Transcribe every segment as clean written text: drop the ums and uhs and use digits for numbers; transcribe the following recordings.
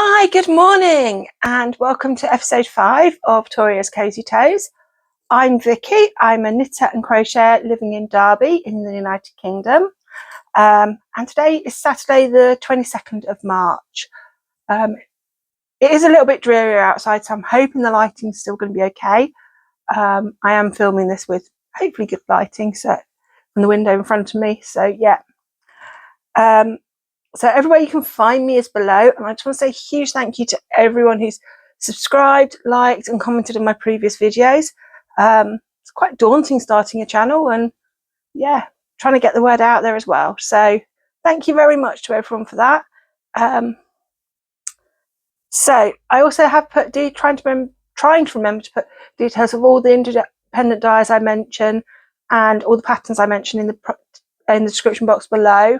Hi, good morning and welcome to episode 5 of Toria's Cozy Toes. I'm Vicky. I'm a knitter and crocheter living in Derby in the United Kingdom. And today is Saturday the 22nd of March. It is a little bit dreary outside, so I'm hoping the lighting's still going to be okay. I am filming this with hopefully good lighting so from the window in front of me. So yeah. So everywhere you can find me is below, and I just want to say a huge thank you to everyone who's subscribed, liked and commented on my previous videos. It's quite daunting starting a channel and yeah, trying to get the word out there as well. So thank you very much to everyone for that. So I also have put trying to remember to put details of all the independent dyers I mention and all the patterns I mention in the description box below.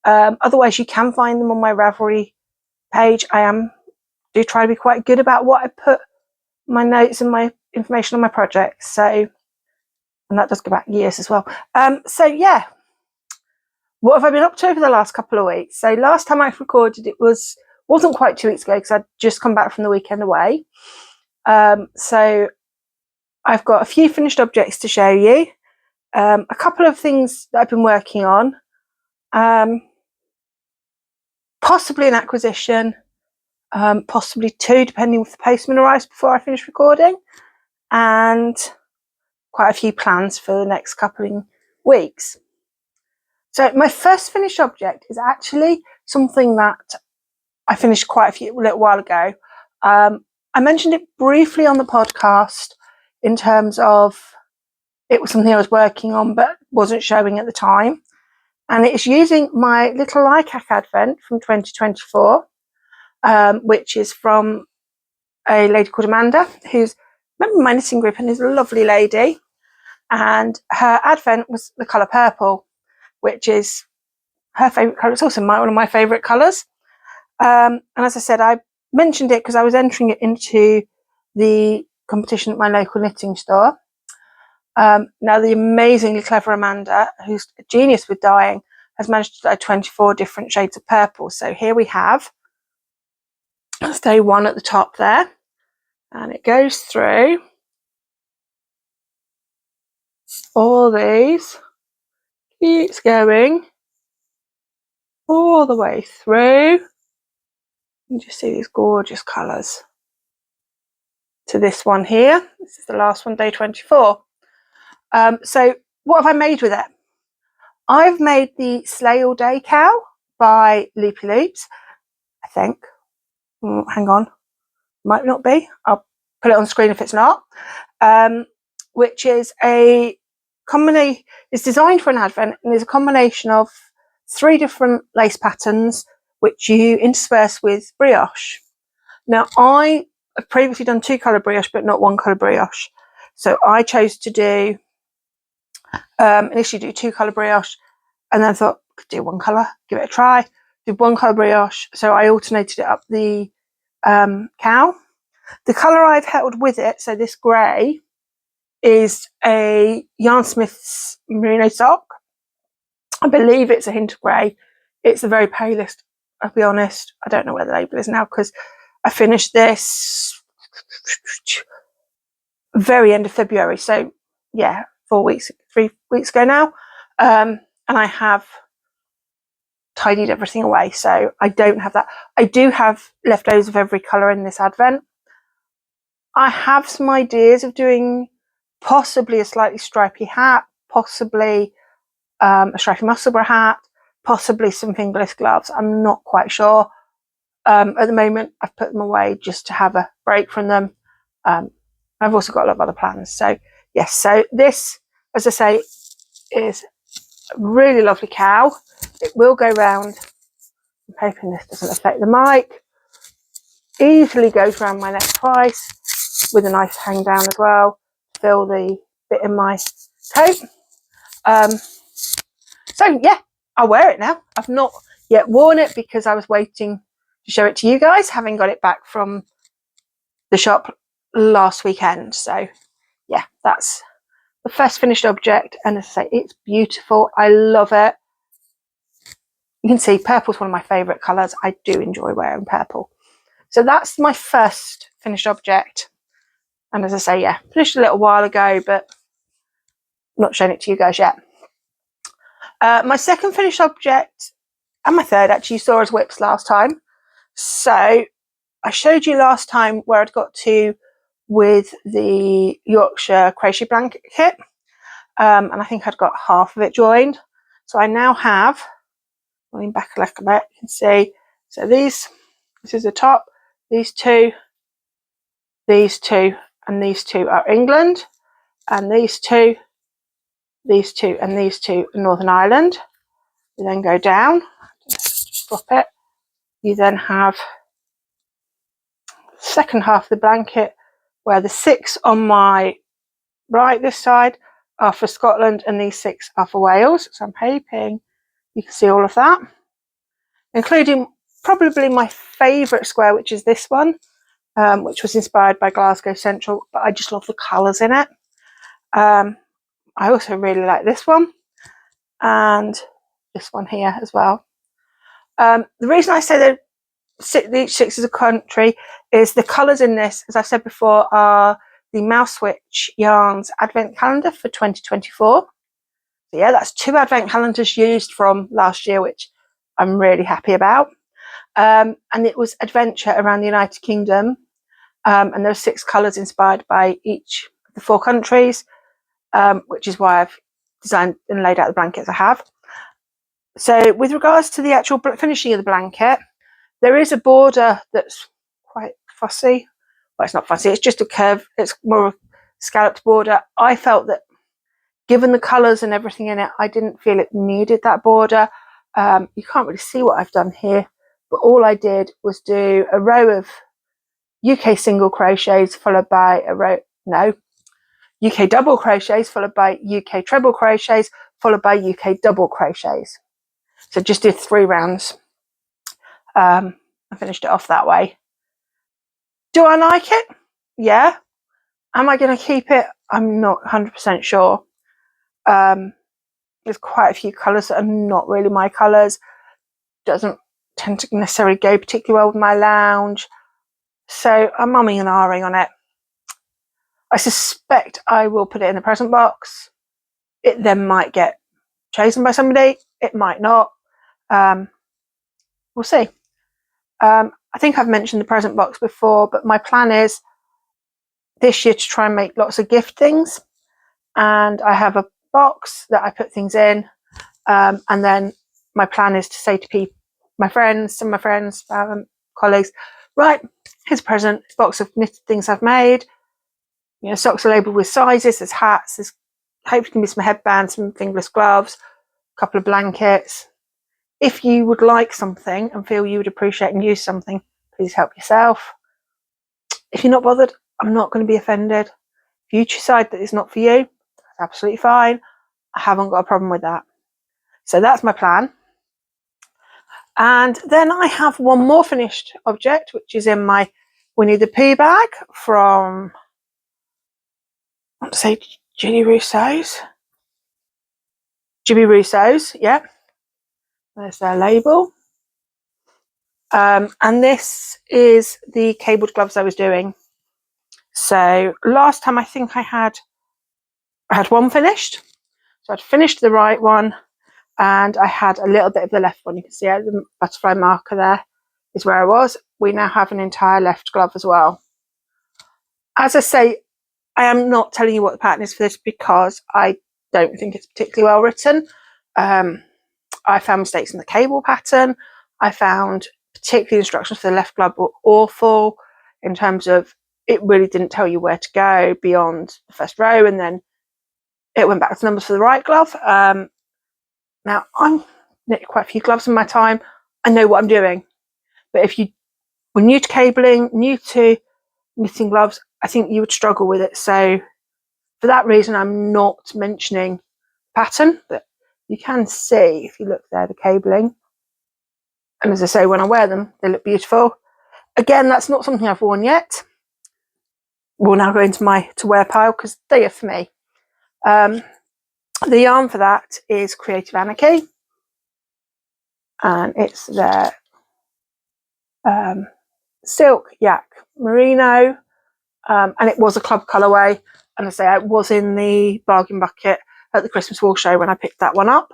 Otherwise you can find them on my Ravelry page. I do try to be quite good about what I put my notes and my information on my projects, so, and that does go back years as well. So yeah, what have I been up to over the last couple of weeks? So last time I recorded it wasn't quite 2 weeks ago because I'd just come back from the weekend away. So I've got a few finished objects to show you, a couple of things that I've been working on, possibly an acquisition, possibly 2 depending if the postman arrives before I finish recording, and quite a few plans for the next couple of weeks. So my first finished object is actually something that I finished quite a little while ago. I mentioned it briefly on the podcast in terms of it was something I was working on but wasn't showing at the time, and it's using my little Likac advent from 2024, which is from a lady called Amanda, who's a member of my knitting group and is a lovely lady, and her advent was the colour purple, which is her favourite colour. It's also one of my favourite colours, and as I said, I mentioned it because I was entering it into the competition at my local knitting store. Now the amazingly clever Amanda, who's a genius with dyeing, has managed to dye 24 different shades of purple. So here we have, that's day 1 at the top there, and it goes through all these, keeps going all the way through. You just see these gorgeous colours to this one here. This is the last one, day 24. So what have I made with it? I've made the Sleigh all day cowl by Loopy Loops, I think. Hang on, might not be. I'll put it on screen if it's not. Which is a combination. It's designed for an advent and is a combination of 3 different lace patterns which you intersperse with brioche. Now I have previously done 2 colour brioche but not 1 colour brioche, so I chose to do initially do 2 colour brioche, and then thought could do 1 colour, give it a try, did 1 colour brioche, so I alternated it up the cowl. The colour I've held with it, so this grey, is a Yarnsmith's merino sock. I believe it's a hint of grey. It's the very palest, I'll be honest. I don't know where the label is now because I finished this very end of February. So yeah, 3 weeks ago now. And I have tidied everything away. So I don't have that. I do have leftovers of every colour in this advent. I have some ideas of doing possibly a slightly stripy hat, possibly a stripy musselburgh hat, possibly some fingerless gloves. I'm not quite sure. At the moment, I've put them away just to have a break from them. I've also got a lot of other plans. So yes, so this, as I say, is a really lovely cowl. It will go round. I'm hoping this doesn't affect the mic. Easily goes around my neck twice with a nice hang down as well. Fill the bit in my coat. So yeah, I'll wear it now. I've not yet worn it because I was waiting to show it to you guys, having got it back from the shop last weekend. So yeah, that's the first finished object, and as I say, it's beautiful. I love it. You can see purple's one of my favourite colours. I do enjoy wearing purple. So that's my first finished object. And as I say, yeah, finished a little while ago, but I'm not showing it to you guys yet. My second finished object, and my third actually, you saw as whips last time. So I showed you last time where I'd got to with the Yorkshire crochet blanket kit. And I think I'd got half of it joined. So I now have, going back a little bit, you can see, so this is the top, these two, and these two are England, and these two, and these two are Northern Ireland. You then go down, just drop it. You then have the second half of the blanket where the 6 on my right this side are for Scotland and these 6 are for Wales. So I'm hoping you can see all of that, including probably my favourite square, which is this one, which was inspired by Glasgow Central, but I just love the colours in it. I also really like this one and this one here as well. The reason I say that each 6 is a country is the colours in this, as I said before, are the Mousewitch Yarns Advent Calendar for 2024. So yeah, that's 2 Advent calendars used from last year, which I'm really happy about. And it was adventure around the United Kingdom. And there are 6 colours inspired by each of the 4 countries, which is why I've designed and laid out the blankets I have. So with regards to the actual finishing of the blanket, there is a border that's quite fussy. Well, it's not fussy, it's just a curve. It's more of a scalloped border. I felt that given the colours and everything in it, I didn't feel it needed that border. You can't really see what I've done here, but all I did was do a row of UK single crochets followed by a row, no, UK double crochets followed by UK treble crochets followed by UK double crochets. So just did 3 rounds. I finished it off that way. Do I like it? Yeah. Am I going to keep it? I'm not 100% sure. There's quite a few colours that are not really my colours. Doesn't tend to necessarily go particularly well with my lounge. So I'm umming and ahhing on it. I suspect I will put it in the present box. It then might get chosen by somebody. It might not. We'll see. I think I've mentioned the present box before, but my plan is this year to try and make lots of gift things. And I have a box that I put things in. And then my plan is to say to people, my friends, some of my friends, colleagues, right, here's a present, a box of knitted things I've made. You know, socks are labelled with sizes, there's hats, there's hopefully can be some headbands, some fingerless gloves, a couple of blankets. If you would like something and feel you would appreciate and use something, please help yourself. If you're not bothered, I'm not going to be offended. If you decide that it's not for you, that's absolutely fine. I haven't got a problem with that. So that's my plan. And then I have one more finished object, which is in my Winnie the Pooh bag from, let's say, Jimmy Rousseau's, yeah. There's their label. And this is the cabled gloves I was doing. So last time I think I had one finished. So I'd finished the right one and I had a little bit of the left one. You can see the butterfly marker there is where I was. We now have an entire left glove as well. As I say, I am not telling you what the pattern is for this because I don't think it's particularly well written. I found mistakes in the cable pattern. I found particularly instructions for the left glove were awful in terms of it really didn't tell you where to go beyond the first row, and then it went back to numbers for the right glove. Now, I've knitted quite a few gloves in my time. I know what I'm doing. But if you were new to cabling, new to knitting gloves, I think you would struggle with it. So for that reason, I'm not mentioning pattern, but you can see, if you look there, the cabling. And as I say, when I wear them, they look beautiful. Again, that's not something I've worn yet. We'll now go into my to wear pile because they are for me. The yarn for that is Creative Anarchy. And it's their silk yak merino, and it was a club colourway. And I say I was in the bargain bucket at the Christmas Wool Show when I picked that one up.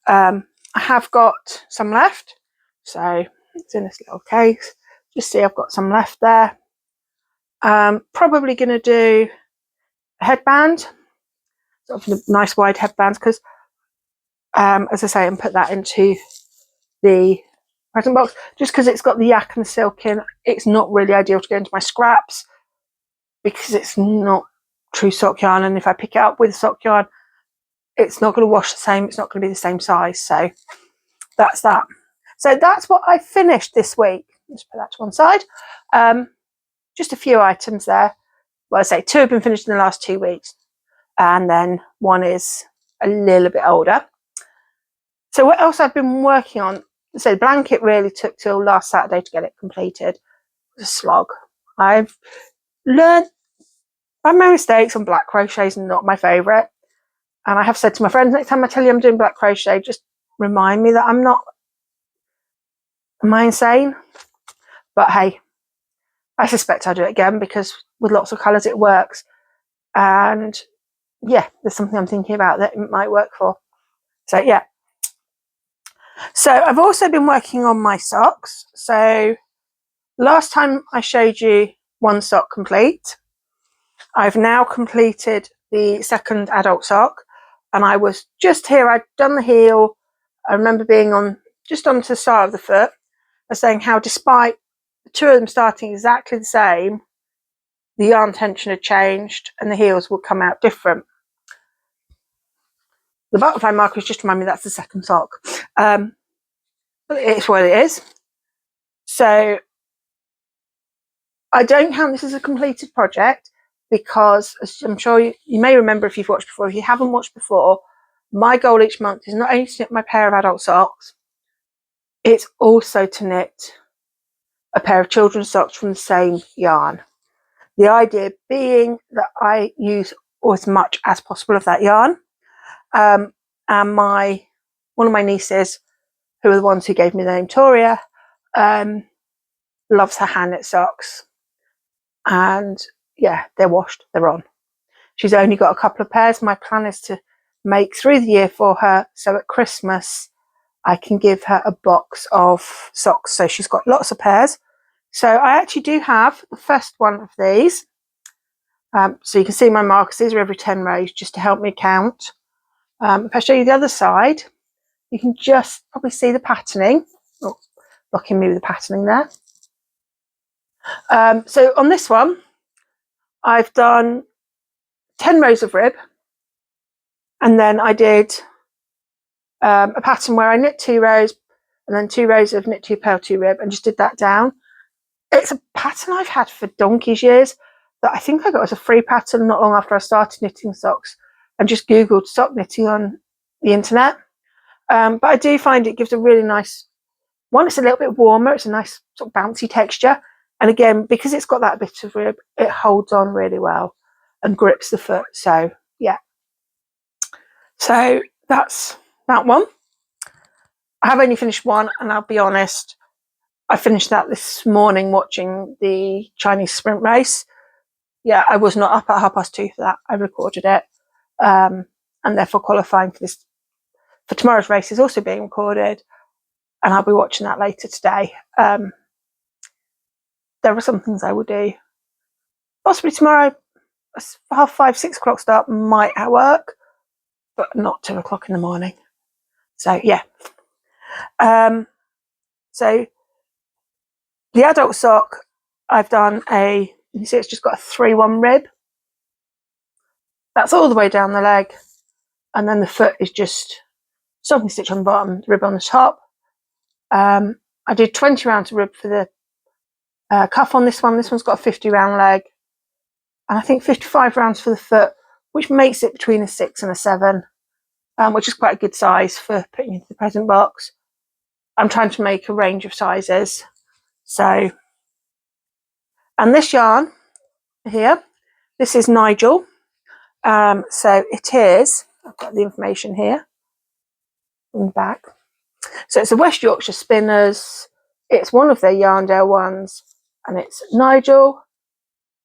I have got some left, so it's in this little case. Just see I've got some left there. Probably going to do a headband, sort of nice wide headbands, because as I say, and put that into the present box, just because it's got the yak and the silk in. It's not really ideal to go into my scraps because it's not true sock yarn, and if I pick it up with sock yarn, it's not going to wash the same, it's not going to be the same size. So that's that. So that's what I finished this week. Let's put that to one side. Just a few items there. Well, I say 2 have been finished in the last 2 weeks, and then 1 is a little bit older. So what else I've been working on? So the blanket really took till last Saturday to get it completed. It was a slog. I've learned by my mistakes on black crochet is not my favourite. And I have said to my friends, next time I tell you I'm doing black crochet, just remind me that I'm not. Am I insane? But hey, I suspect I'll do it again because with lots of colours it works. And yeah, there's something I'm thinking about that it might work for. So yeah. So I've also been working on my socks. So last time I showed you 1 sock complete. I've now completed the 2nd adult sock, and I was just here. I'd done the heel. I remember being on just onto the start of the foot and saying how despite the 2 of them starting exactly the same, the yarn tension had changed and the heels would come out different. The butterfly markers just remind me that's the 2nd sock. But it's what it is. So I don't count this as a completed project because, as I'm sure you may remember if you've watched before, if you haven't watched before, my goal each month is not only to knit my pair of adult socks, it's also to knit a pair of children's socks from the same yarn. The idea being that I use as much as possible of that yarn. And one of my nieces, who are the ones who gave me the name Toria, loves her hand knit socks. And yeah, they're washed, they're on. She's only got a couple of pairs. My plan is to make through the year for her, so at Christmas I can give her a box of socks. So she's got lots of pairs. So I actually do have the first one of these. So you can see my markers. These are every 10 rows just to help me count. If I show you the other side, you can just probably see the patterning. Oh, blocking me with the patterning there. So on this one, I've done 10 rows of rib, and then I did a pattern where I knit 2 rows and then 2 rows of knit 2 purl 2 rib, and just did that down. It's a pattern I've had for donkey's years that I think I got as a free pattern not long after I started knitting socks, and just googled sock knitting on the internet. But I do find it gives a really nice one. It's a little bit warmer, it's a nice sort of bouncy texture, and again, because it's got that bit of rib, it holds on really well and grips the foot. So yeah, so that's that one. I have only finished one, and I'll be honest, I finished that this morning watching the Chinese sprint race. Yeah, I was not up at 2:30 for that. I recorded it, and therefore qualifying for tomorrow's race is also being recorded, and I'll be watching that later today. There are some things I will do possibly tomorrow. 5:30, 6 o'clock start might work, but not 2 o'clock in the morning. So yeah. So the adult sock, I've done you see it's just got a 3-1 rib. That's all the way down the leg, and then the foot is just stocking stitch on the bottom, rib on the top. I did 20 rounds of rib for the cuff on this one. This one's got a 50 round leg, and I think 55 rounds for the foot, which makes it between a 6 and a 7, which is quite a good size for putting into the present box. I'm trying to make a range of sizes. So, and this yarn here, this is Nigel. So it is, I've got the information here in the back. So it's a West Yorkshire Spinners It's one of their Yarndale ones, and it's Nigel.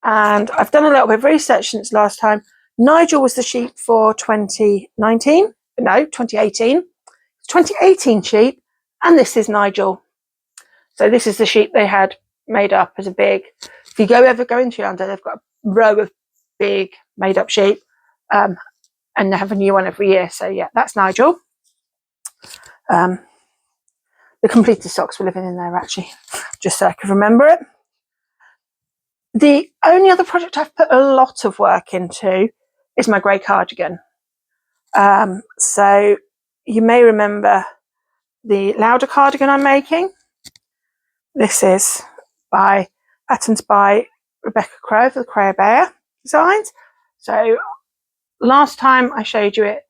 And I've done a little bit of research since last time. Nigel was the sheep for 2019. No, 2018. 2018 sheep, and this is Nigel. So this is the sheep they had made up as a big. If you ever go into Yarndale, they've got a row of big made up sheep, and they have a new one every year. So yeah, that's Nigel. The completed socks were living in there actually, just so I could remember it. The only other project I've put a lot of work into is my grey cardigan. So you may remember the Lauder cardigan I'm making. This is patterns by Rebecca Crowe for the Crea designs. So last time I showed you it,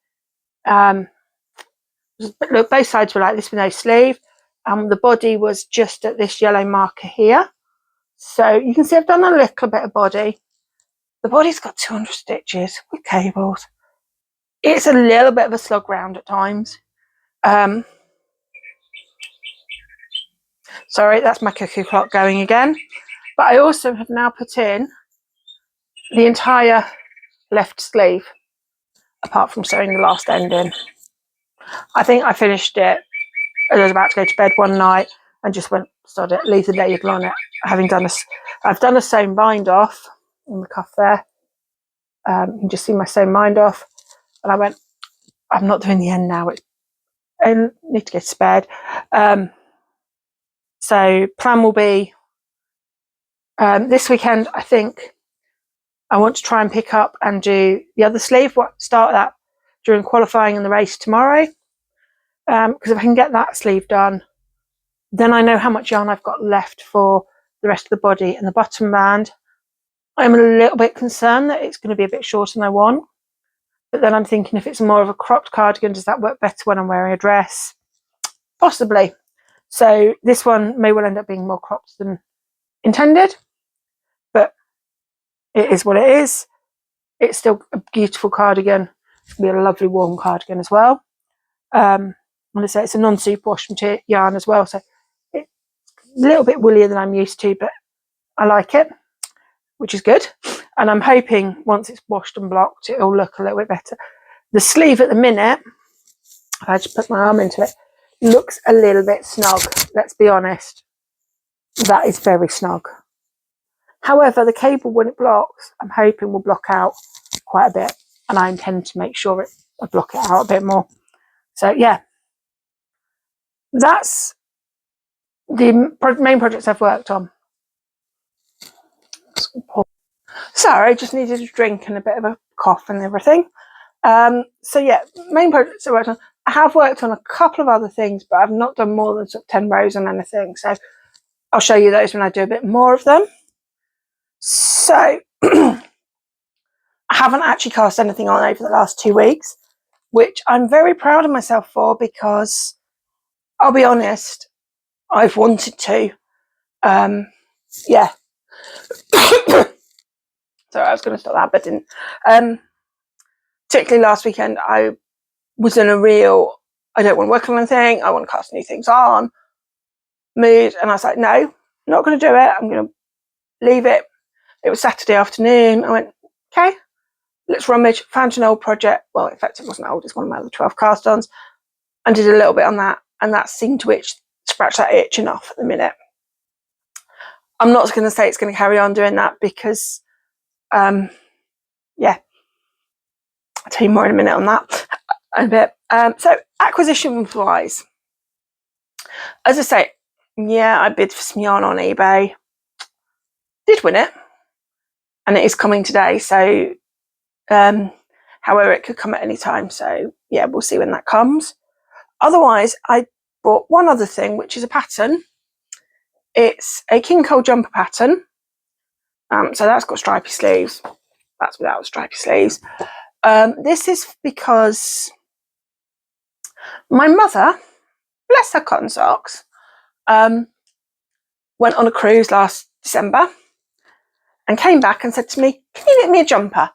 look, both sides were like this with no sleeve, and the body was just at this yellow marker here. So you can see I've done a little bit of body. The body's got 200 stitches with cables. It's a little bit of a slog round at times. Sorry, that's my cuckoo clock going again. But I also have now put in the entire left sleeve, apart from sewing the last end in. I think I finished it as I was about to go to bed one night and just went, sod it, leave the label on it. I've done a sewn bind off in the cuff there. You can just see my sewn bind off. And I went, I'm not doing the end now. I need to go to bed. So plan will be this weekend, I think I want to try and pick up and do the other sleeve, start that during qualifying in the race tomorrow. Because if I can get that sleeve done, then I know how much yarn I've got left for the rest of the body and the bottom band. I'm a little bit concerned that it's going to be a bit shorter than I want. But then I'm thinking if it's more of a cropped cardigan, does that work better when I'm wearing a dress? Possibly. So this one may well end up being more cropped than intended, but it is what it is. It's still a beautiful cardigan. It's going to be a lovely warm cardigan as well. I'm going to say it's a non-superwash yarn as well, so it's a little bit woollier than I'm used to, but I like it, which is good. And I'm hoping once it's washed and blocked, it'll look a little bit better. The sleeve at the minute, if I just put my arm into it, looks a little bit snug. Let's be honest. That is very snug. However, the cable, when it blocks, I'm hoping will block out quite a bit, and I intend to make sure I block it out a bit more. So yeah, that's the main projects I've worked on. Sorry, I just needed a drink and a bit of a cough and everything. So yeah, main projects I worked on. I have worked on a couple of other things, but I've not done more than sort of 10 rows on anything. So I'll show you those when I do a bit more of them. So I haven't actually cast anything on over the last 2 weeks, which I'm very proud of myself for, because I'll be honest, I've wanted to. Yeah. Sorry, I was going to stop that, but didn't. Particularly last weekend, I was in a real, I don't want to work on anything, I want to cast new things on mood, and I was like, no, I'm not going to do it, I'm going to leave it. It was Saturday afternoon. I went, okay, let's rummage. Found an old project. Well, in fact, it wasn't old, it's one of my other 12 cast-ons, and did a little bit on that, and that seemed to scratch that itch enough at the minute. I'm not going to say it's going to carry on doing that, because yeah, I'll tell you more in a minute on that in a bit. So acquisition wise, as I say, yeah, I bid for some yarn on eBay, did win it, and it is coming today. So however, it could come at any time, so yeah, we'll see when that comes. Otherwise, I bought one other thing, which is a pattern. It's a king cowl jumper pattern. So that's got stripy sleeves. That's without stripy sleeves. This is because my mother, bless her cotton socks, went on a cruise last December and came back and said to me, can you knit me a jumper?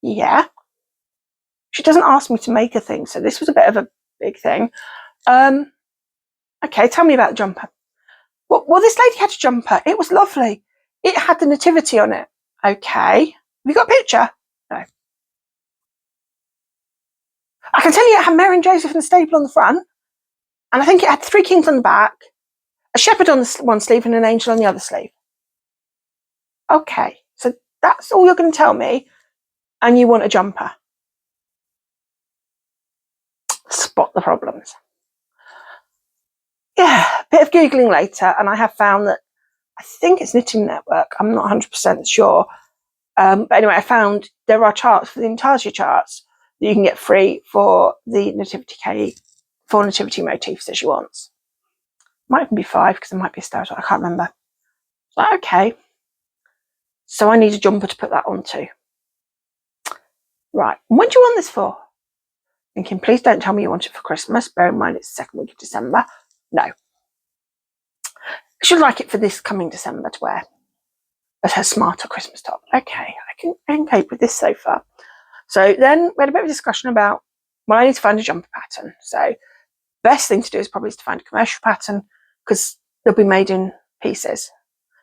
Yeah. She doesn't ask me to make a thing, so this was a bit of a big thing. Okay, tell me about the jumper. Well, this lady had a jumper. It was lovely. It had the nativity on it. Okay. Have you got a picture? No. I can tell you it had Mary and Joseph and the stable on the front. And I think it had 3 kings on the back, a shepherd on the one sleeve and an angel on the other sleeve. Okay. So that's all you're going to tell me. And you want a jumper. Spot the problems. Yeah, a bit of Googling later, and I have found that I think it's Knitting Network. I'm not 100% sure. But anyway, I found there are charts for the Intarsia charts that you can get free for the nativity motifs that she wants. Might even be 5 because there might be a star. I can't remember. So, okay. So I need a jumper to put that onto. Right. When do you want this for? Thinking, please don't tell me you want it for Christmas. Bear in mind it's the 2nd week of December. No. I should like it for this coming December to wear as her smarter Christmas top. Okay, I can cope with this so far. So then we had a bit of a discussion about, well, I need to find a jumper pattern. So best thing to do is probably to find a commercial pattern because they'll be made in pieces.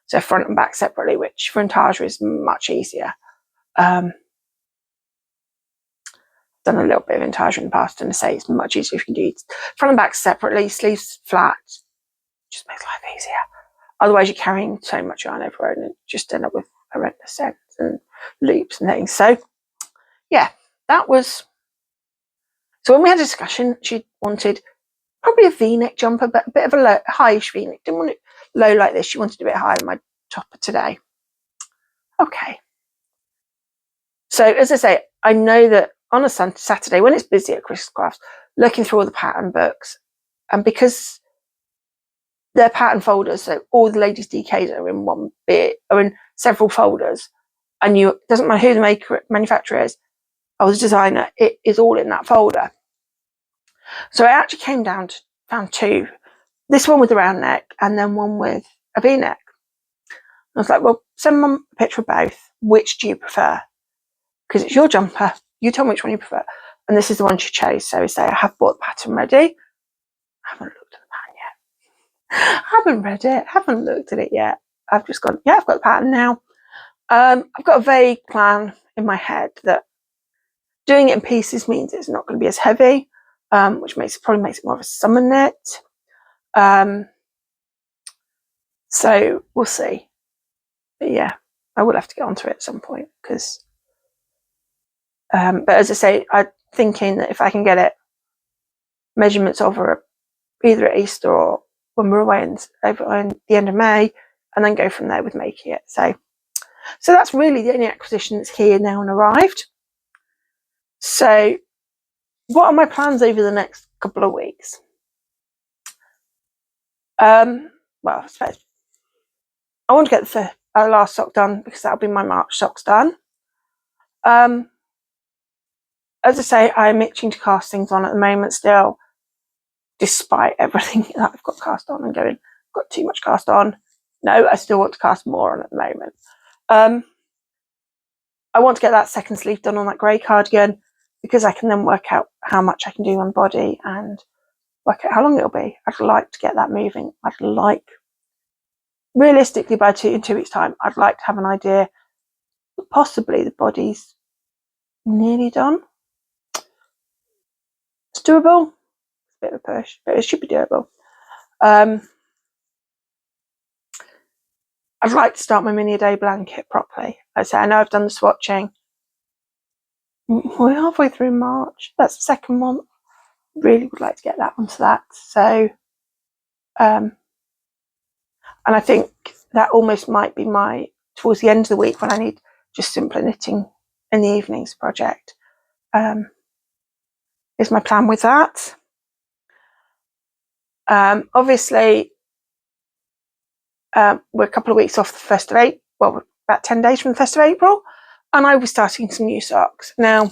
So front and back separately, which for Intarsia is much easier. Done a little bit of Intarsia in the past, and I say it's much easier if you can do front and back separately, sleeves flat, just makes life easier. Otherwise you're carrying so much yarn everywhere and just end up with horrendous ends and loops and things. So yeah, that was, so when we had a discussion, she wanted probably a v-neck jumper, but a bit of a low, high-ish v-neck. Didn't want it low like this. She wanted a bit higher than my topper today. Okay. So as I say, I know that on a Saturday when it's busy at Christmas Crafts, looking through all the pattern books, and because they're pattern folders, so all the ladies' DKs are in one bit, are in several folders, and it doesn't matter who the manufacturer is or the designer, it is all in that folder. So I actually came down to found 2, this one with the round neck and then one with a V-neck. I was like, well, send them a picture of both. Which do you prefer? Because it's your jumper. You tell me which one you prefer. And this is the one she chose. So we say, I have bought the pattern ready. I haven't looked at the pattern yet. I haven't read it. Haven't looked at it yet. I've just gone, yeah, I've got the pattern now. I've got a vague plan in my head that doing it in pieces means it's not going to be as heavy, which probably makes it more of a summer knit. So we'll see. But yeah, I will have to get onto it at some point because. But as I say, I'm thinking that if I can get it measurements over either at Easter or when we're away over in the end of May, and then go from there with making it. So that's really the only acquisition that's here now and arrived. So what are my plans over the next couple of weeks? Well, I suppose I want to get the last sock done because that'll be my March socks done. As I say, I'm itching to cast things on at the moment still, despite everything that I've got cast on and going, I've got too much cast on. No, I still want to cast more on at the moment. I want to get that second sleeve done on that grey cardigan because I can then work out how much I can do on the body and work out how long it'll be. I'd like to get that moving. I'd like, realistically, in 2 weeks' time, I'd like to have an idea. Possibly the body's nearly done. It's doable. It's a bit of a push, but it should be doable. I'd like to start my mini a day blanket properly. Like I say, I know I've done the swatching. We're halfway through March. That's the second month. Really would like to get that onto that. So, and I think that almost might be towards the end of the week when I need just simpler knitting in the evenings project. Is my plan with that. Obviously, we're a couple of weeks off the 1st of April. Well, we're about 10 days from the 1st of April, and I was starting some new socks. Now,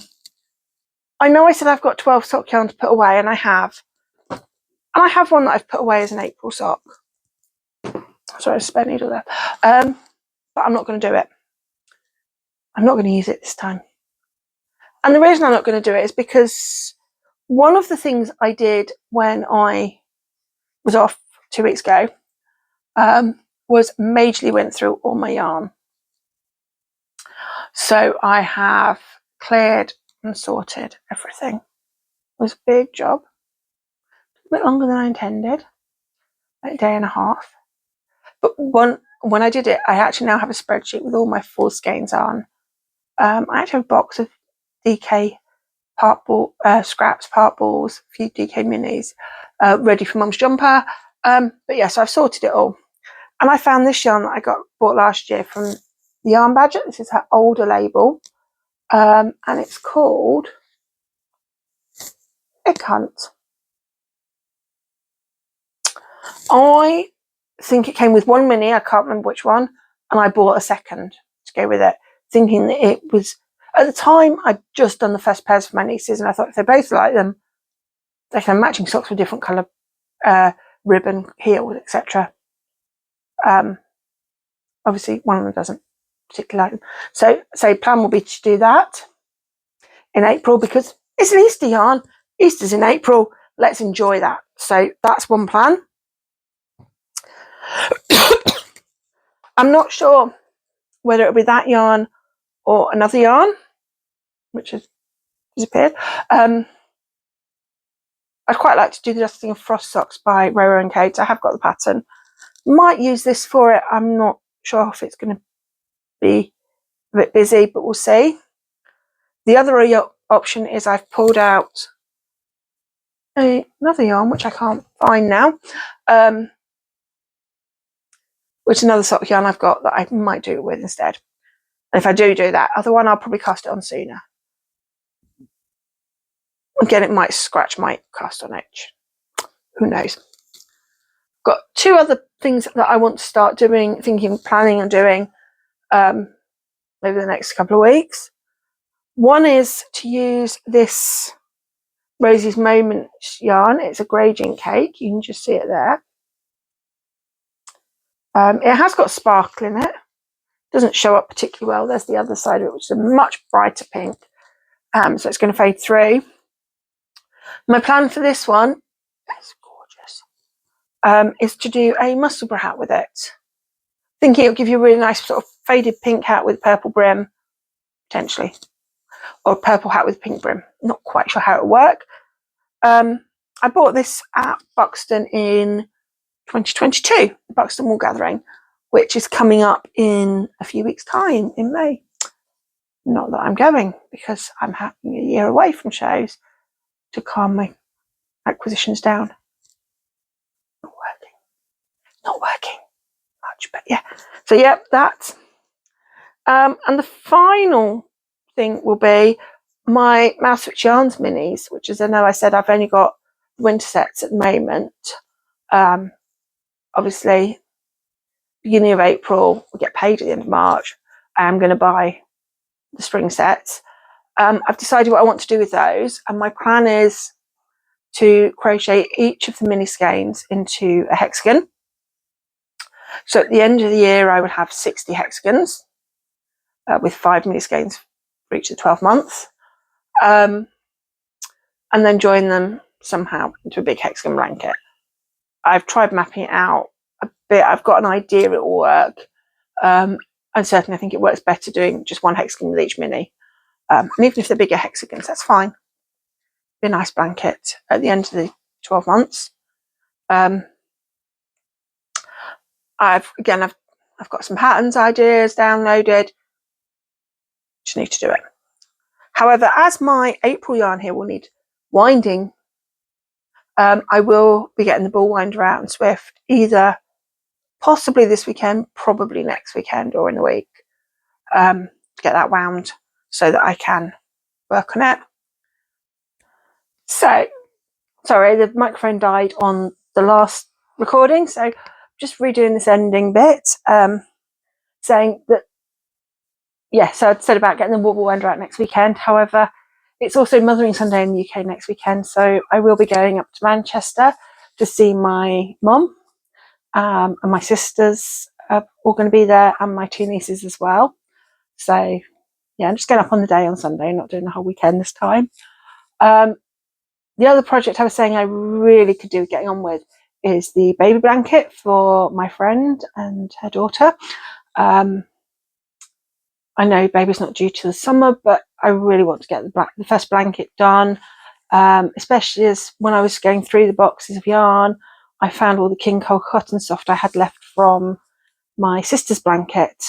I know I said I've got 12 sock yarn to put away, and I have. And I have one that I've put away as an April sock. Sorry, a spare needle there. But I'm not going to do it. I'm not going to use it this time. And the reason I'm not going to do it is because one of the things I did when I was off 2 weeks ago was majorly went through all my yarn. So I have cleared and sorted everything. It was a big job. A bit longer than I intended, like a day and a half. But when I did it, I actually now have a spreadsheet with all my full skeins on. I actually have a box of DK scraps, part balls, a few DK minis, ready for Mum's jumper. But yeah, so I've sorted it all. And I found this yarn that I bought last year from the Yarn Badger. This is her older label. And it's called Egg Hunt. I think it came with one mini, I can't remember which one, and I bought a second to go with it, thinking that it was, at the time, I'd just done the first pairs for my nieces, and I thought if they both like them, they can have matching socks with different colour ribbon, heels, etc. Obviously, one of them doesn't particularly like them. So plan will be to do that in April, because it's an Easter yarn. Easter's in April. Let's enjoy that. So that's one plan. I'm not sure whether it'll be that yarn or another yarn, which has disappeared. I'd quite like to do the Dusting of Frost Socks by Roro and Kate. I have got the pattern. Might use this for it. I'm not sure if it's going to be a bit busy, but we'll see. The other option is I've pulled out another yarn, which I can't find now, which is another sock yarn I've got that I might do it with instead. And if I do that other one, I'll probably cast it on sooner. Again, it might scratch my cast on edge. Who knows? Got two other things that I want to start doing, planning on doing over the next couple of weeks. One is to use this Rosie's Moment yarn. It's a gradient cake. You can just see it there. It has got sparkle in it. Doesn't show up particularly well. There's the other side of it, which is a much brighter pink. So it's going to fade through. My plan for this one, it's gorgeous, is to do a Musselburgh hat with it. Thinking it'll give you a really nice sort of faded pink hat with purple brim, potentially. Or a purple hat with pink brim. Not quite sure how it'll work. I bought this at Buxton in 2022, the Buxton Wool Gathering, which is coming up in a few weeks' time, in May. Not that I'm going, because I'm having a year away from shows to calm my acquisitions down. Not working much, but yeah. So yeah, that. And the final thing will be my Mousewitch Yarns minis, which, as I know, I said I've only got winter sets at the moment. Obviously, beginning of April, we get paid at the end of March. I am going to buy the spring sets. I've decided what I want to do with those, and my plan is to crochet each of the mini skeins into a hexagon. So at the end of the year, I would have 60 hexagons with 5 mini skeins for each of the 12 months, and then join them somehow into a big hexagon blanket. I've tried mapping it out a bit. I've got an idea it will work, and certainly I think it works better doing just one hexagon with each mini. And even if they're bigger hexagons, that's fine. Be a nice blanket at the end of the 12 months. I've got some patterns ideas downloaded. Just need to do it. However, as my April yarn here will need winding, I will be getting the ball winder out in Swift, either possibly this weekend, probably next weekend or in the week, to get that wound so that I can work on it. So, sorry, the microphone died on the last recording, so just redoing this ending bit, saying that, yeah, so I'd said about getting the ball winder out next weekend. However, it's also Mothering Sunday in the UK next weekend, so I will be going up to Manchester to see my mum, and my sisters are all going to be there, and my 2 nieces as well. So yeah, I'm just going up on the day on Sunday, not doing the whole weekend this time. The other project I was saying I really could do with getting on with is the baby blanket for my friend and her daughter. I know baby's not due to the summer, but I really want to get the first blanket done, especially as when I was going through the boxes of yarn, I found all the king cole cotton soft I had left from my sister's blanket.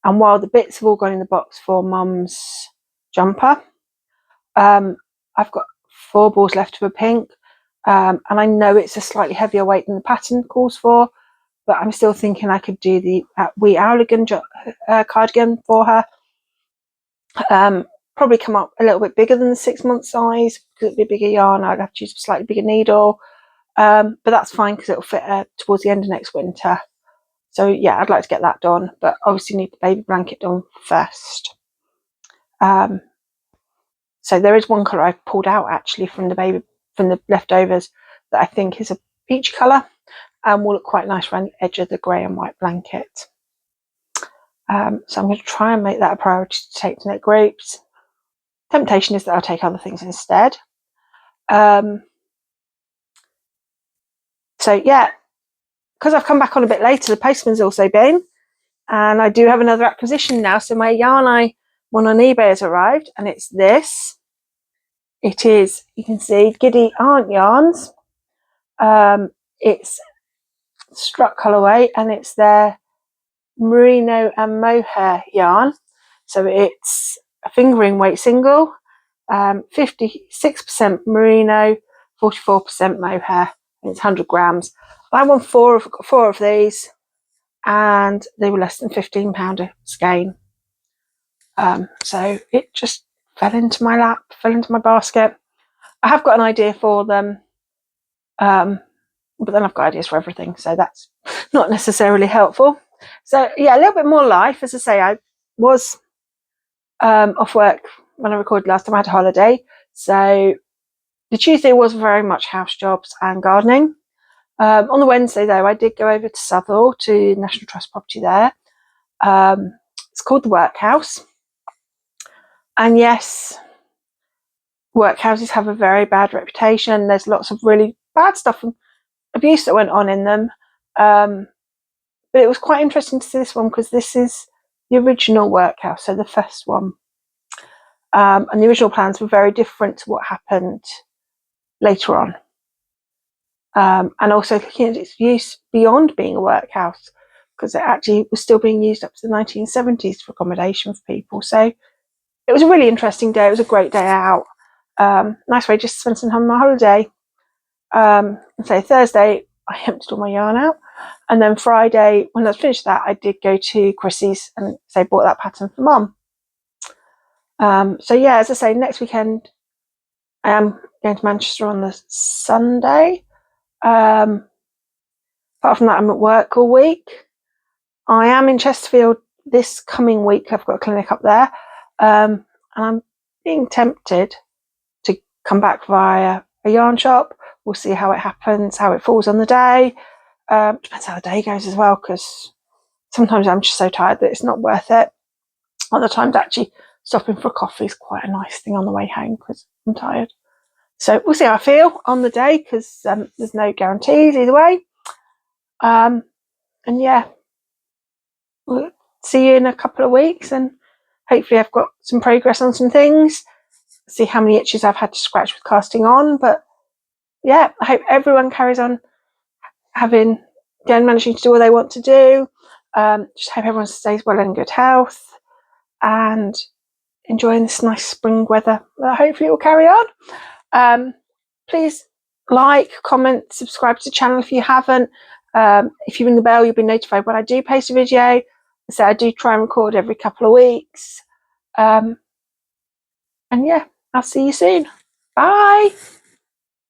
And while the bits have all gone in the box for mum's jumper, I've got 4 balls left of a pink, and I know it's a slightly heavier weight than the pattern calls for, but I'm still thinking I could do the wee Cardigan cardigan for her. Probably come up a little bit bigger than the 6-month size because it'd be a bigger yarn. I'd have to use a slightly bigger needle, but that's fine because it'll fit her towards the end of next winter. So yeah, I'd like to get that done, but obviously need the baby blanket done first. So there is one colour I've pulled out actually from the leftovers that I think is a peach colour and will look quite nice around the edge of the grey and white blanket. So I'm going to try and make that a priority to take to knit groups. Temptation is that I'll take other things instead. So yeah, because I've come back on a bit later, the postman's also been, and I do have another acquisition now. So my yarn I won on eBay has arrived, and it's this. It is, you can see, Giddy Aunt Yarns. It's Struck colourway, and it's their merino and mohair yarn. So it's a fingering weight single, 56% merino, 44% mohair, and it's 100 grams. I won four of these, and they were less than £15 a skein. So it just fell into my lap, fell into my basket. I have got an idea for them, but then I've got ideas for everything, so that's not necessarily helpful. So yeah, a little bit more life. As I say, I was off work when I recorded last time. I had a holiday, so the Tuesday was very much house jobs and gardening. On the Wednesday though, I did go over to Southall to National Trust property there. It's called the Workhouse, and yes, workhouses have a very bad reputation. There's lots of really bad stuff and abuse that went on in them, but it was quite interesting to see this one because this is the original workhouse, so the first one, and the original plans were very different to what happened later on, and also looking at its use beyond being a workhouse, because it actually was still being used up to the 1970s for accommodation for people. So it was a really interesting day. It was a great day out. Nice way just to spend some time on my holiday. So Thursday I emptied all my yarn out, and then Friday when I finished that I did go to Chrissy's and say bought that pattern for Mum. So yeah, as I say, next weekend I am going to Manchester on the Sunday. Apart from that, I'm at work all week. I am in Chesterfield this coming week. I've got a clinic up there, and I'm being tempted to come back via a yarn shop. We'll see how it happens, how it falls on the day. Depends how the day goes as well, because sometimes I'm just so tired that it's not worth it. Other times actually stopping for a coffee is quite a nice thing on the way home because I'm tired. So we'll see how I feel on the day, because there's no guarantees either way. And yeah, we'll see you in a couple of weeks, and hopefully I've got some progress on some things. See how many itches I've had to scratch with casting on. But yeah, I hope everyone carries on managing to do what they want to do. Just hope everyone stays well and in good health and enjoying this nice spring weather. Hopefully it will carry on. Please like, comment, subscribe to the channel if you haven't. If you ring the bell, you'll be notified when I do post a video. So I do try and record every couple of weeks. And yeah, I'll see you soon. Bye.